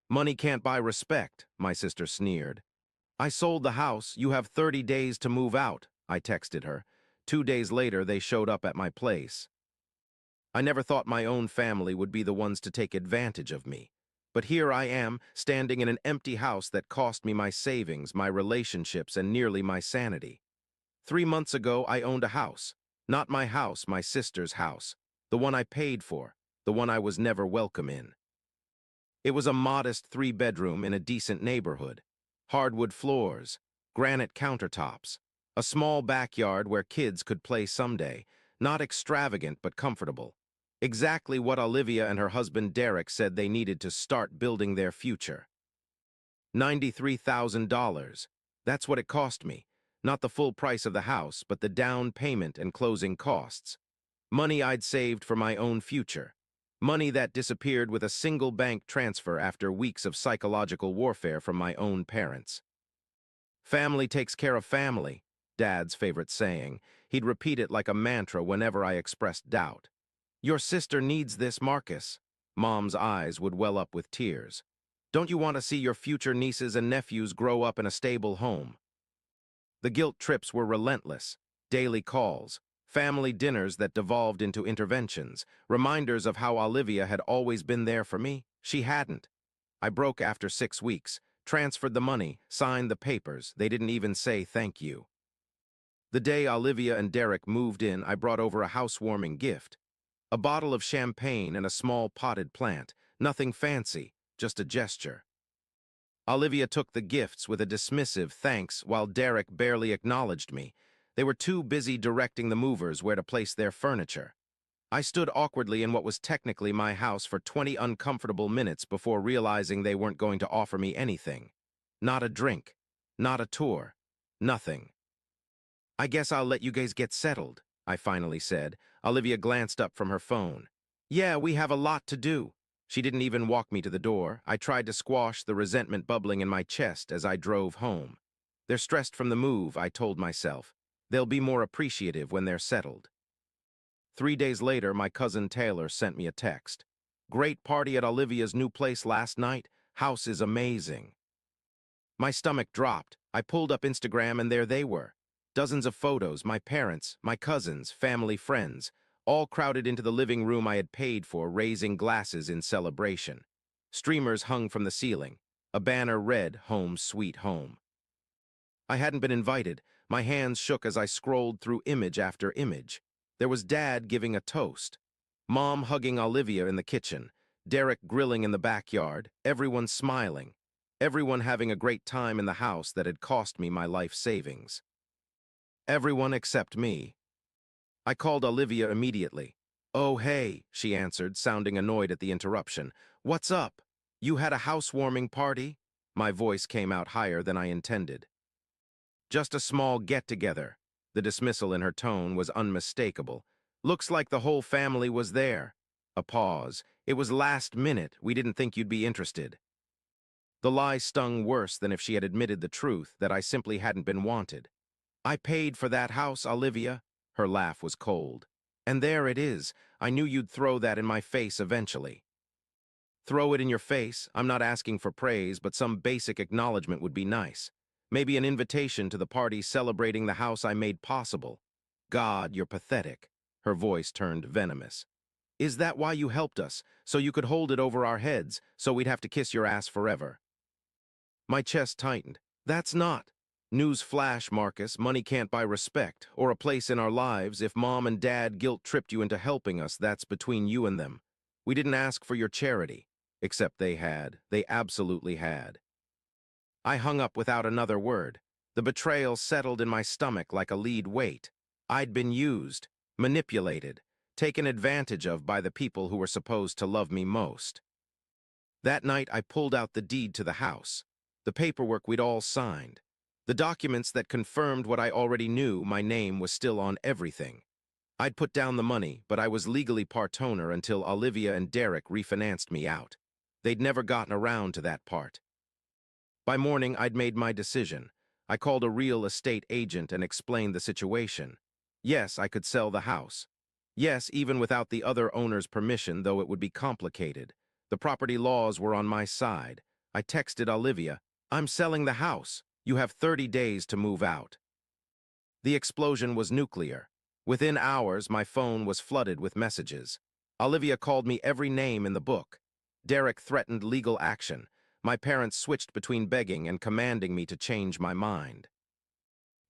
Money can't buy respect, my sister sneered. I sold the house. You have 30 days to move out, I texted her. 2 days later, they showed up at my place. I never thought my own family would be the ones to take advantage of me. But here I am, standing in an empty house that cost me my savings, my relationships, and nearly my sanity. 3 months ago, I owned a house. Not my house, my sister's house. The one I paid for, the one I was never welcome in. It was a modest 3-bedroom in a decent neighborhood. Hardwood floors, granite countertops, a small backyard where kids could play someday, not extravagant but comfortable. Exactly what Olivia and her husband Derek said they needed to start building their future. $93,000. That's what it cost me. Not the full price of the house, but the down payment and closing costs. Money I'd saved for my own future. Money that disappeared with a single bank transfer after weeks of psychological warfare from my own parents. Family takes care of family, Dad's favorite saying. He'd repeat it like a mantra whenever I expressed doubt. Your sister needs this, Marcus. Mom's eyes would well up with tears. Don't you want to see your future nieces and nephews grow up in a stable home? The guilt trips were relentless. Daily calls, family dinners that devolved into interventions, reminders of how Olivia had always been there for me. She hadn't. I broke after 6 weeks, transferred the money, signed the papers. They didn't even say thank you. The day Olivia and Derek moved in, I brought over a housewarming gift. A bottle of champagne and a small potted plant. Nothing fancy, just a gesture. Olivia took the gifts with a dismissive thanks while Derek barely acknowledged me. They were too busy directing the movers where to place their furniture. I stood awkwardly in what was technically my house for 20 uncomfortable minutes before realizing they weren't going to offer me anything. Not a drink, not a tour, nothing. I guess I'll let you guys get settled, I finally said. Olivia glanced up from her phone. Yeah, we have a lot to do. She didn't even walk me to the door. I tried to squash the resentment bubbling in my chest as I drove home. They're stressed from the move, I told myself. They'll be more appreciative when they're settled. 3 days later, my cousin Taylor sent me a text. Great party at Olivia's new place last night. House is amazing. My stomach dropped. I pulled up Instagram and there they were. Dozens of photos, my parents, my cousins, family, friends, all crowded into the living room I had paid for, raising glasses in celebration. Streamers hung from the ceiling. A banner read, Home Sweet Home. I hadn't been invited. My hands shook as I scrolled through image after image. There was Dad giving a toast, Mom hugging Olivia in the kitchen, Derek grilling in the backyard, everyone smiling, everyone having a great time in the house that had cost me my life savings. Everyone except me. I called Olivia immediately. Oh, hey, she answered, sounding annoyed at the interruption. What's up? You had a housewarming party? My voice came out higher than I intended. Just a small get-together. The dismissal in her tone was unmistakable. Looks like the whole family was there. A pause. It was last minute. We didn't think you'd be interested. The lie stung worse than if she had admitted the truth, that I simply hadn't been wanted. I paid for that house, Olivia. Her laugh was cold. And there it is. I knew you'd throw that in my face eventually. Throw it in your face? I'm not asking for praise, but some basic acknowledgement would be nice. Maybe an invitation to the party celebrating the house I made possible. God, you're pathetic. Her voice turned venomous. Is that why you helped us? So you could hold it over our heads, so we'd have to kiss your ass forever? My chest tightened. That's not. News flash, Marcus. Money can't buy respect, or a place in our lives. If Mom and Dad guilt-tripped you into helping us, that's between you and them. We didn't ask for your charity. Except they had. They absolutely had. I hung up without another word. The betrayal settled in my stomach like a lead weight. I'd been used, manipulated, taken advantage of by the people who were supposed to love me most. That night, I pulled out the deed to the house, the paperwork we'd all signed, the documents that confirmed what I already knew. My name was still on everything. I'd put down the money, but I was legally part owner until Olivia and Derek refinanced me out. They'd never gotten around to that part. By morning, I'd made my decision. I called a real estate agent and explained the situation. Yes, I could sell the house. Yes, even without the other owner's permission, though it would be complicated. The property laws were on my side. I texted Olivia, "I'm selling the house. You have 30 days to move out." The explosion was nuclear. Within hours, my phone was flooded with messages. Olivia called me every name in the book. Derek threatened legal action. My parents switched between begging and commanding me to change my mind.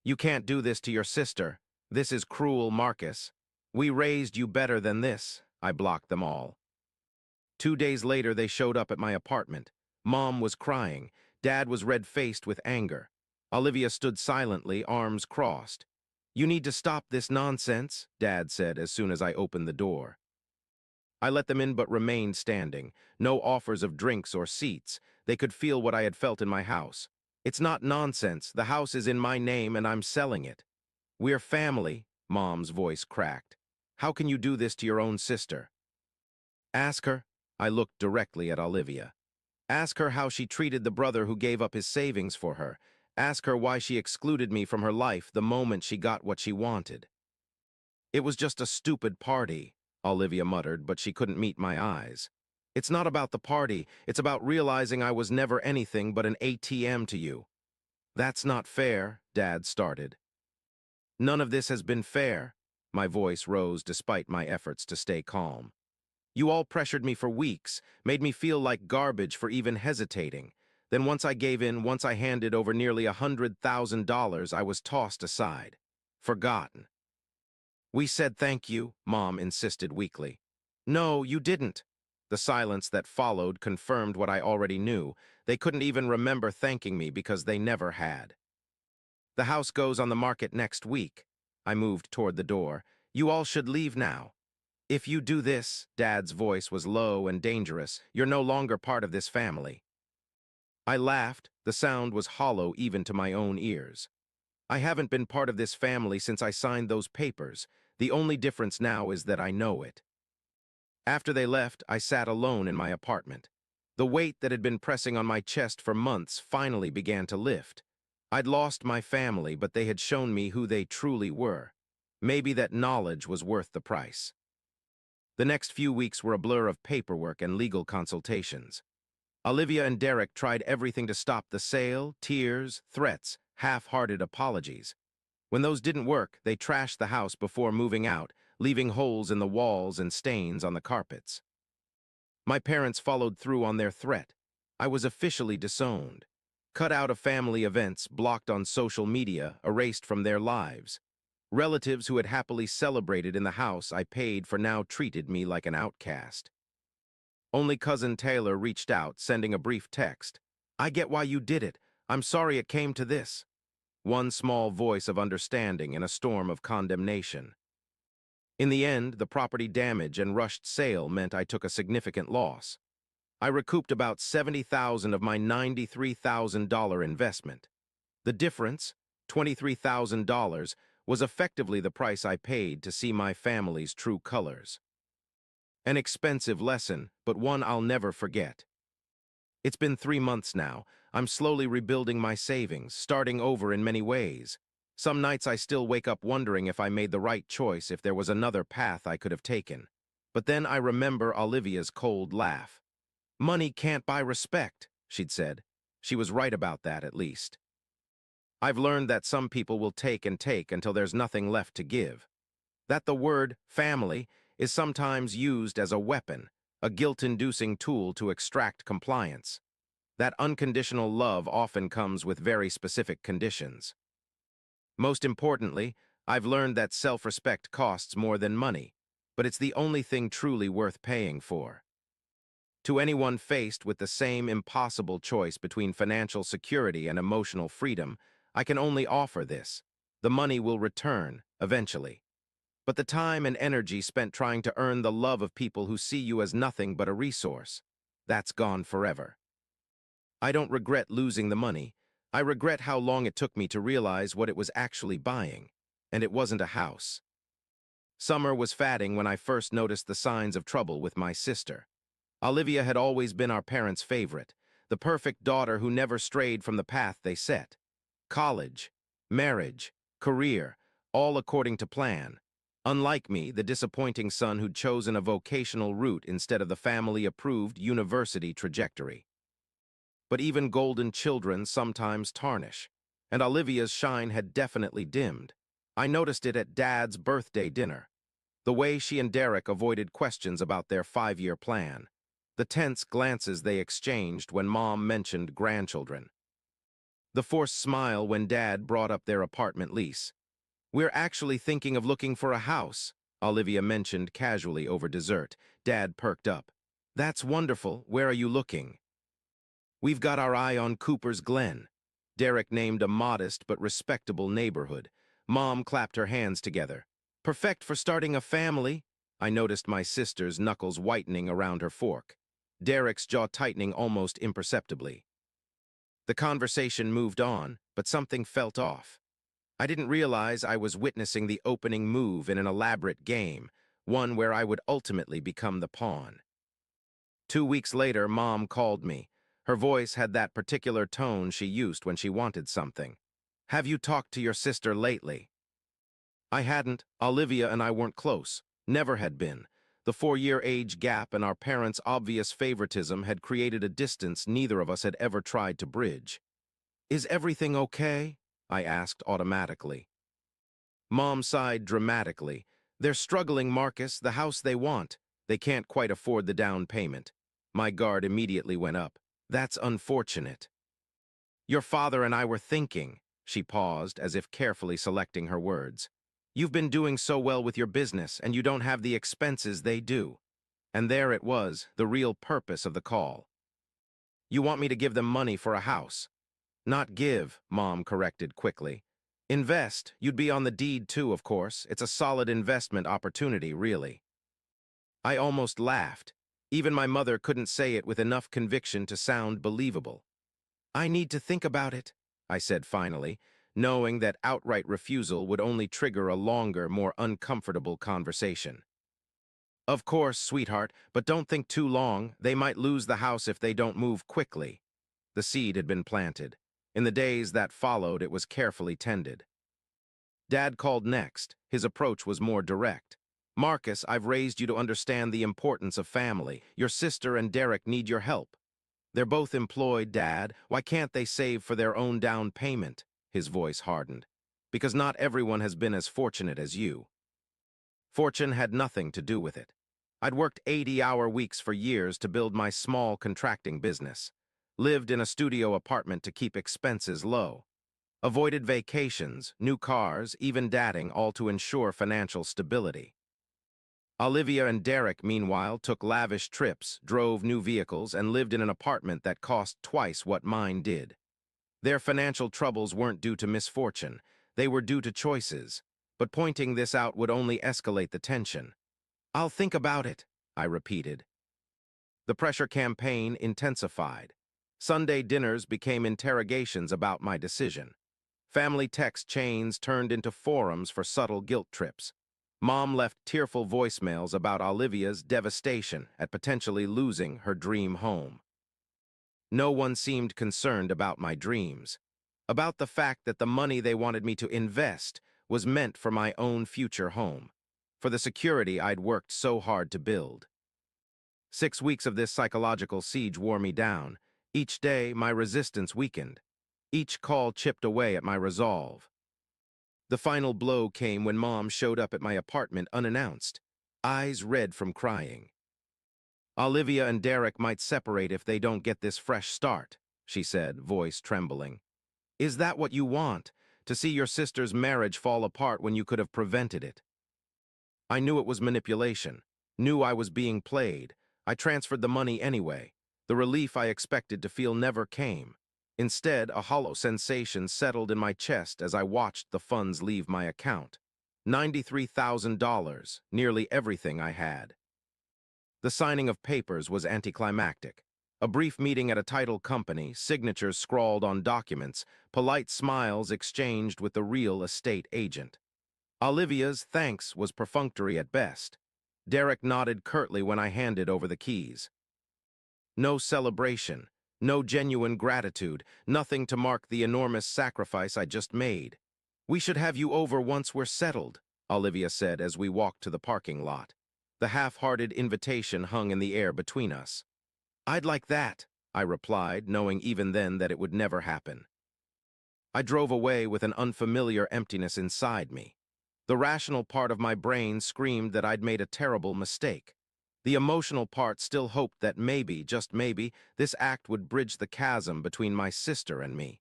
"You can't do this to your sister. This is cruel, Marcus. We raised you better than this." I blocked them all. 2 days later, they showed up at my apartment. Mom was crying. Dad was red-faced with anger. Olivia stood silently, arms crossed. "You need to stop this nonsense," Dad said as soon as I opened the door. I let them in but remained standing. No offers of drinks or seats. They could feel what I had felt in my house. "It's not nonsense. The house is in my name and I'm selling it." "We're family," Mom's voice cracked. "How can you do this to your own sister?" "Ask her." I looked directly at Olivia. "Ask her how she treated the brother who gave up his savings for her. Ask her why she excluded me from her life the moment she got what she wanted." "It was just a stupid party," Olivia muttered, but she couldn't meet my eyes. "It's not about the party. It's about realizing I was never anything but an ATM to you." "That's not fair," Dad started. "None of this has been fair." My voice rose despite my efforts to stay calm. "You all pressured me for weeks, made me feel like garbage for even hesitating. Then once I gave in, once I handed over nearly $100,000, I was tossed aside. Forgotten." "We said thank you," Mom insisted weakly. "No, you didn't." The silence that followed confirmed what I already knew. They couldn't even remember thanking me because they never had. "The house goes on the market next week." I moved toward the door. "You all should leave now." "If you do this," Dad's voice was low and dangerous, "you're no longer part of this family." I laughed. The sound was hollow even to my own ears. "I haven't been part of this family since I signed those papers. The only difference now is that I know it." After they left, I sat alone in my apartment. The weight that had been pressing on my chest for months finally began to lift. I'd lost my family, but they had shown me who they truly were. Maybe that knowledge was worth the price. The next few weeks were a blur of paperwork and legal consultations. Olivia and Derek tried everything to stop the sale: tears, threats, half-hearted apologies. When those didn't work, they trashed the house before moving out, leaving holes in the walls and stains on the carpets. My parents followed through on their threat. I was officially disowned. Cut out of family events, blocked on social media, erased from their lives. Relatives who had happily celebrated in the house I paid for now treated me like an outcast. Only Cousin Taylor reached out, sending a brief text. "I get why you did it. I'm sorry it came to this." One small voice of understanding in a storm of condemnation. In the end, the property damage and rushed sale meant I took a significant loss. I recouped about $70,000 of my $93,000 investment. The difference, $23,000, was effectively the price I paid to see my family's true colors. An expensive lesson, but one I'll never forget. It's been 3 months now. I'm slowly rebuilding my savings, starting over in many ways. Some nights I still wake up wondering if I made the right choice, if there was another path I could have taken. But then I remember Olivia's cold laugh. "Money can't buy respect," she'd said. She was right about that, at least. I've learned that some people will take and take until there's nothing left to give. That the word family is sometimes used as a weapon, a guilt-inducing tool to extract compliance. That unconditional love often comes with very specific conditions. Most importantly, I've learned that self-respect costs more than money, but it's the only thing truly worth paying for. To anyone faced with the same impossible choice between financial security and emotional freedom, I can only offer this: the money will return, eventually. But the time and energy spent trying to earn the love of people who see you as nothing but a resource, that's gone forever. I don't regret losing the money. I regret how long it took me to realize what it was actually buying, and it wasn't a house. Summer was fatting when I first noticed the signs of trouble with my sister. Olivia had always been our parents' favorite, the perfect daughter who never strayed from the path they set. College, marriage, career, all according to plan. Unlike me, the disappointing son who'd chosen a vocational route instead of the family-approved university trajectory. but even golden children sometimes tarnish, and Olivia's shine had definitely dimmed. I noticed it at Dad's birthday dinner. The way she and Derek avoided questions about their 5-year plan. The tense glances they exchanged when Mom mentioned grandchildren. The forced smile when Dad brought up their apartment lease. "We're actually thinking of looking for a house," Olivia mentioned casually over dessert. Dad perked up. "That's wonderful. Where are you looking?" "We've got our eye on Cooper's Glen." Derek named a modest but respectable neighborhood. Mom clapped her hands together. "Perfect for starting a family." I noticed my sister's knuckles whitening around her fork. Derek's jaw tightening almost imperceptibly. The conversation moved on, but something felt off. I didn't realize I was witnessing the opening move in an elaborate game, one where I would ultimately become the pawn. 2 weeks later, Mom called me. Her voice had that particular tone she used when she wanted something. "Have you talked to your sister lately?" I hadn't. Olivia and I weren't close. Never had been. The 4-year age gap and our parents' obvious favoritism had created a distance neither of us had ever tried to bridge. "Is everything okay?" I asked automatically. Mom sighed dramatically. "They're struggling, Marcus, the house they want. They can't quite afford the down payment." My guard immediately went up. "That's unfortunate." "Your father and I were thinking." She paused, as if carefully selecting her words. "You've been doing so well with your business, and you don't have the expenses they do." And there it was, the real purpose of the call. "You want me to give them money for a house." "Not give," Mom corrected quickly. "Invest. You'd be on the deed too, of course. It's a solid investment opportunity, really." I almost laughed. Even my mother couldn't say it with enough conviction to sound believable. "I need to think about it," I said finally, knowing that outright refusal would only trigger a longer, more uncomfortable conversation. "Of course, sweetheart, but don't think too long. They might lose the house if they don't move quickly." The seed had been planted. In the days that followed, it was carefully tended. Dad called next. His approach was more direct. "Marcus, I've raised you to understand the importance of family. Your sister and Derek need your help." "They're both employed, Dad. Why can't they save for their own down payment?" His voice hardened. "Because not everyone has been as fortunate as you." Fortune had nothing to do with it. I'd worked 80-hour weeks for years to build my small contracting business. Lived in a studio apartment to keep expenses low. Avoided vacations, new cars, even dating, all to ensure financial stability. Olivia and Derek, meanwhile, took lavish trips, drove new vehicles, and lived in an apartment that cost twice what mine did. Their financial troubles weren't due to misfortune. They were due to choices. But pointing this out would only escalate the tension. "I'll think about it," I repeated. The pressure campaign intensified. Sunday dinners became interrogations about my decision. Family text chains turned into forums for subtle guilt trips. Mom left tearful voicemails about Olivia's devastation at potentially losing her dream home. No one seemed concerned about my dreams, about the fact that the money they wanted me to invest was meant for my own future home, for the security I'd worked so hard to build. 6 weeks of this psychological siege wore me down. Each day, my resistance weakened. Each call chipped away at my resolve. The final blow came when Mom showed up at my apartment unannounced, eyes red from crying. "Olivia and Derek might separate if they don't get this fresh start," she said, voice trembling. "Is that what you want, to see your sister's marriage fall apart when you could have prevented it?" I knew it was manipulation, knew I was being played. I transferred the money anyway. The relief I expected to feel never came. Instead, a hollow sensation settled in my chest as I watched the funds leave my account. $93,000, nearly everything I had. The signing of papers was anticlimactic. A brief meeting at a title company, signatures scrawled on documents, polite smiles exchanged with the real estate agent. Olivia's thanks was perfunctory at best. Derek nodded curtly when I handed over the keys. No celebration, no genuine gratitude, nothing to mark the enormous sacrifice I just made. "We should have you over once we're settled," Olivia said as we walked to the parking lot. The half-hearted invitation hung in the air between us. "I'd like that," I replied, knowing even then that it would never happen. I drove away with an unfamiliar emptiness inside me. The rational part of my brain screamed that I'd made a terrible mistake. The emotional part still hoped that maybe, just maybe, this act would bridge the chasm between my sister and me,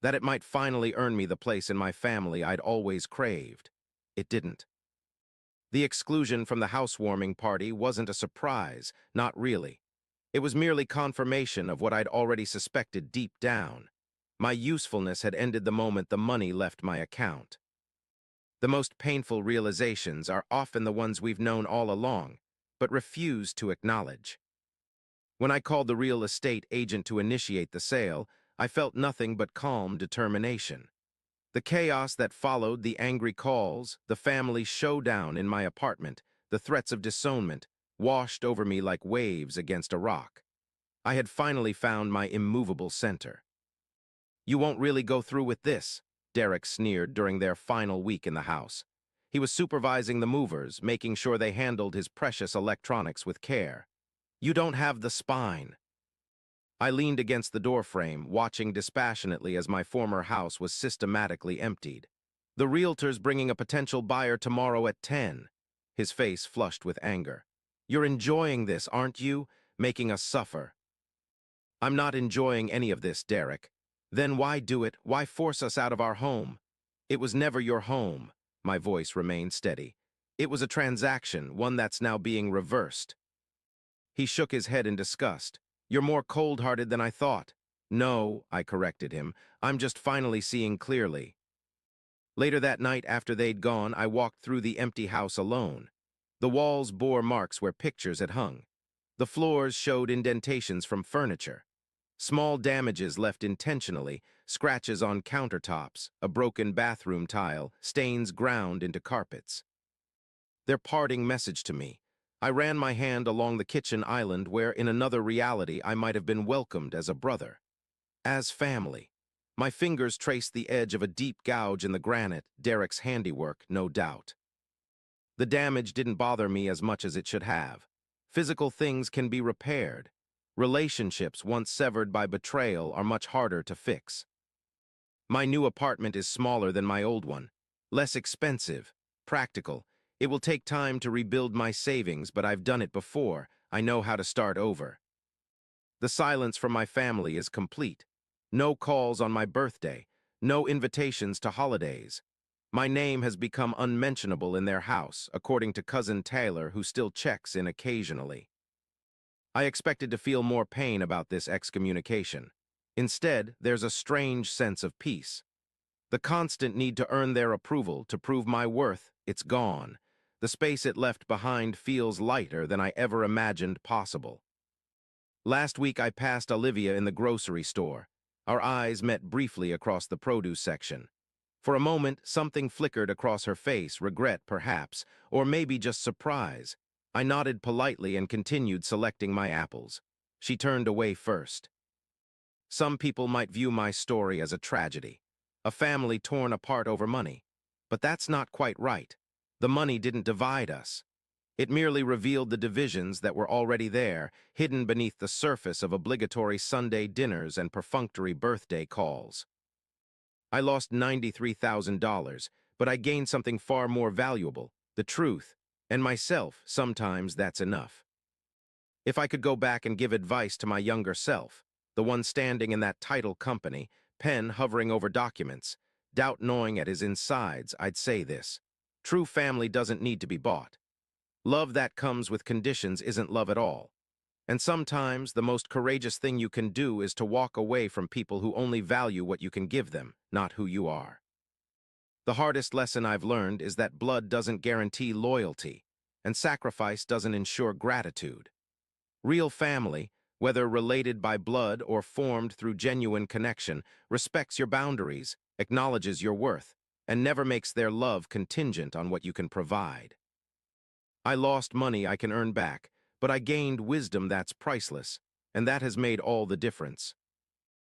that it might finally earn me the place in my family I'd always craved. It didn't. The exclusion from the housewarming party wasn't a surprise, not really. It was merely confirmation of what I'd already suspected deep down. My usefulness had ended the moment the money left my account. The most painful realizations are often the ones we've known all along, but refuse to acknowledge. When I called the real estate agent to initiate the sale, I felt nothing but calm determination. The chaos that followed the angry calls, the family showdown in my apartment, the threats of disownment, washed over me like waves against a rock. I had finally found my immovable center. "You won't really go through with this," Derek sneered during their final week in the house. He was supervising the movers, making sure they handled his precious electronics with care. "You don't have the spine." I leaned against the doorframe, watching dispassionately as my former house was systematically emptied. "The realtor's bringing a potential buyer tomorrow at 10. His face flushed with anger. "You're enjoying this, aren't you? Making us suffer." "I'm not enjoying any of this, Derek." "Then why do it? Why force us out of our home?" "It was never your home." My voice remained steady. "It was a transaction, one that's now being reversed." He shook his head in disgust. "You're more cold-hearted than I thought." "No," I corrected him. "I'm just finally seeing clearly." Later that night, after they'd gone, I walked through the empty house alone. The walls bore marks where pictures had hung. The floors showed indentations from furniture. Small damages left intentionally, scratches on countertops, a broken bathroom tile, stains ground into carpets. Their parting message to me. I ran my hand along the kitchen island where, in another reality, I might have been welcomed as a brother. As family. My fingers traced the edge of a deep gouge in the granite, Derek's handiwork, no doubt. The damage didn't bother me as much as it should have. Physical things can be repaired. Relationships once severed by betrayal are much harder to fix. My new apartment is smaller than my old one. Less expensive, practical. It will take time to rebuild my savings, but I've done it before. I know how to start over. The silence from my family is complete. No calls on my birthday. No invitations to holidays. My name has become unmentionable in their house, according to Cousin Taylor, who still checks in occasionally. I expected to feel more pain about this excommunication. Instead, there's a strange sense of peace. The constant need to earn their approval, to prove my worth, it's gone. The space it left behind feels lighter than I ever imagined possible. Last week I passed Olivia in the grocery store. Our eyes met briefly across the produce section. For a moment, something flickered across her face, regret perhaps, or maybe just surprise. I nodded politely and continued selecting my apples. She turned away first. Some people might view my story as a tragedy, a family torn apart over money. But that's not quite right. The money didn't divide us. It merely revealed the divisions that were already there, hidden beneath the surface of obligatory Sunday dinners and perfunctory birthday calls. I lost $93,000, but I gained something far more valuable, the truth, and myself. Sometimes that's enough. If I could go back and give advice to my younger self, the one standing in that title company, pen hovering over documents, doubt gnawing at his insides, I'd say this: true family doesn't need to be bought. Love that comes with conditions isn't love at all. And sometimes the most courageous thing you can do is to walk away from people who only value what you can give them, not who you are. The hardest lesson I've learned is that blood doesn't guarantee loyalty, and sacrifice doesn't ensure gratitude. Real family, whether related by blood or formed through genuine connection, respects your boundaries, acknowledges your worth, and never makes their love contingent on what you can provide. I lost money I can earn back, but I gained wisdom that's priceless, and that has made all the difference.